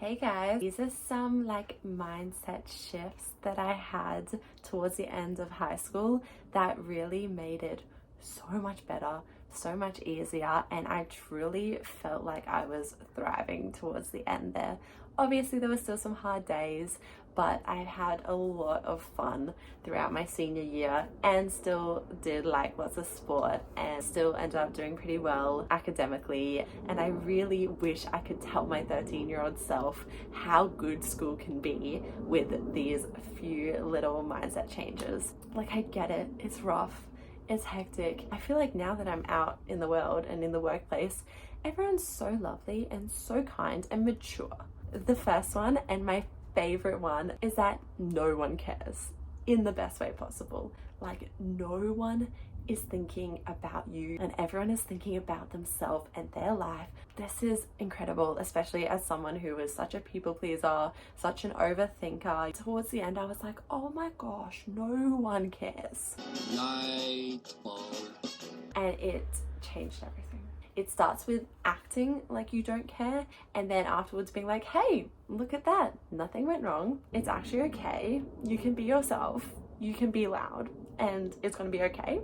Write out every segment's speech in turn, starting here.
Hey guys, these are some like mindset shifts that I had towards the end of high school that really made it so much better, so much easier, and I truly felt like I was thriving towards the end there. Obviously there were still some hard days, but I had a lot of fun throughout my senior year and still did like lots of sport and still ended up doing pretty well academically. And I really wish I could tell my 13-year-old self how good school can be with these few little mindset changes. Like, I get it, it's rough, it's hectic. I feel like now that I'm out in the world and in the workplace, everyone's so lovely and so kind and mature. The first one, and my favorite one, is that no one cares in the best way possible. Like, no one is thinking about you and everyone is thinking about themselves and their life. This is incredible, especially as someone who was such a people pleaser, such an overthinker. Towards the end I was like, oh my gosh, no one cares. Light bulb. And it changed everything. It starts with acting like you don't care, and then afterwards being like, hey, look at that, nothing went wrong, it's actually okay, you can be yourself, you can be loud, and it's gonna be okay.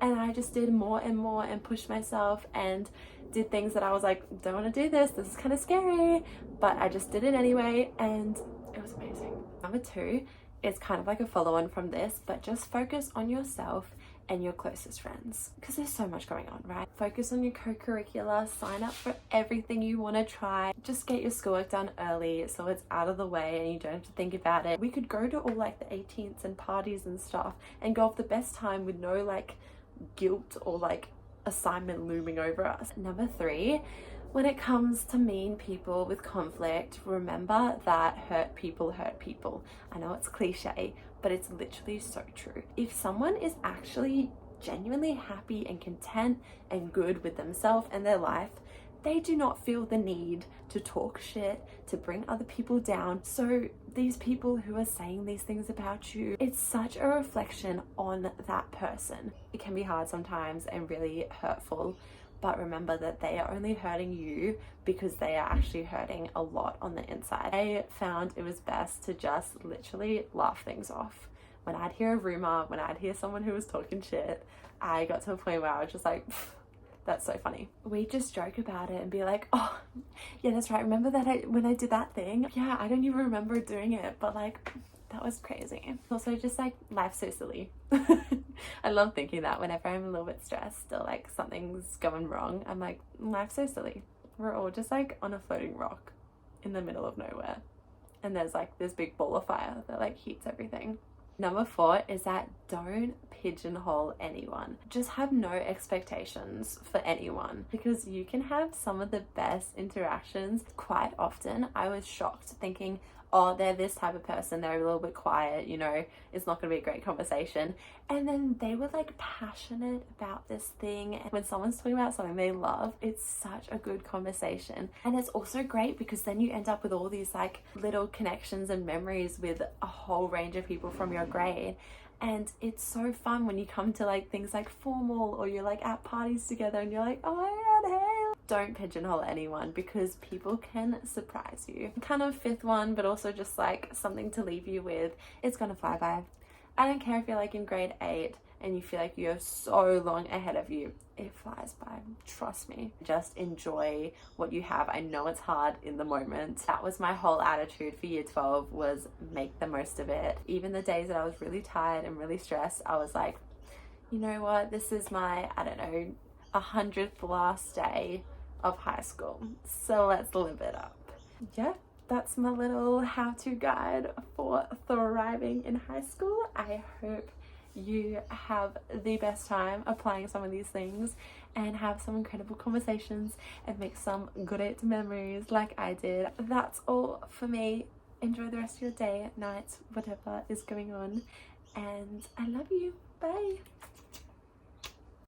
And I just did more and more and pushed myself and did things that I was like, don't want to do this is kind of scary, but I just did it anyway, and it was amazing. Number two is kind of like a follow-on from this, but just focus on yourself and your closest friends, because there's so much going on, right? Focus on your co-curricular, sign up for everything you want to try, just get your schoolwork done early so it's out of the way and you don't have to think about it. We could go to all like the 18th and parties and stuff and go off the best time with no like guilt or like assignment looming over us. Number three, when it comes to mean people with conflict, remember that hurt people hurt people. I know it's cliche, but it's literally so true. If someone is actually genuinely happy and content and good with themselves and their life, they do not feel the need to talk shit, to bring other people down. So these people who are saying these things about you, it's such a reflection on that person. It can be hard sometimes and really hurtful, but remember that they are only hurting you because they are actually hurting a lot on the inside. I found it was best to just literally laugh things off. When I'd hear a rumor, when I'd hear someone who was talking shit, I got to a point where I was just like, that's so funny. We just joke about it and be like, oh yeah, that's right, remember that when I did that thing? Yeah, I don't even remember doing it, but like, that was crazy. Also, just like, life's so silly. I love thinking that whenever I'm a little bit stressed or like something's going wrong, I'm like, life's so silly. We're all just like on a floating rock in the middle of nowhere, and there's like this big ball of fire that like heats everything. Number four is that don't pigeonhole anyone. Just have no expectations for anyone, because you can have some of the best interactions. Quite often I was shocked thinking, oh, they're this type of person, they're a little bit quiet, you know, it's not going to be a great conversation. And then they were like passionate about this thing. And when someone's talking about something they love, it's such a good conversation. And it's also great because then you end up with all these like little connections and memories with a whole range of people from your grade. And it's so fun when you come to like things like formal, or you're like at parties together and you're like, oh my god, hey. Don't pigeonhole anyone, because people can surprise you. Kind of fifth one, but also just like something to leave you with, it's gonna fly by. I don't care if you're like in grade 8 and you feel like you have so long ahead of you, it flies by, trust me. Just enjoy what you have. I know it's hard in the moment. That was my whole attitude for year 12, was make the most of it. Even the days that I was really tired and really stressed, I was like, you know what, this is my, I don't know, 100th last day of high school, so let's live it up. Yeah, that's my little how-to guide for thriving in high school. I hope you have the best time applying some of these things and have some incredible conversations and make some great memories like I did. That's all for me. Enjoy the rest of your day, night, whatever is going on, and I love you. Bye.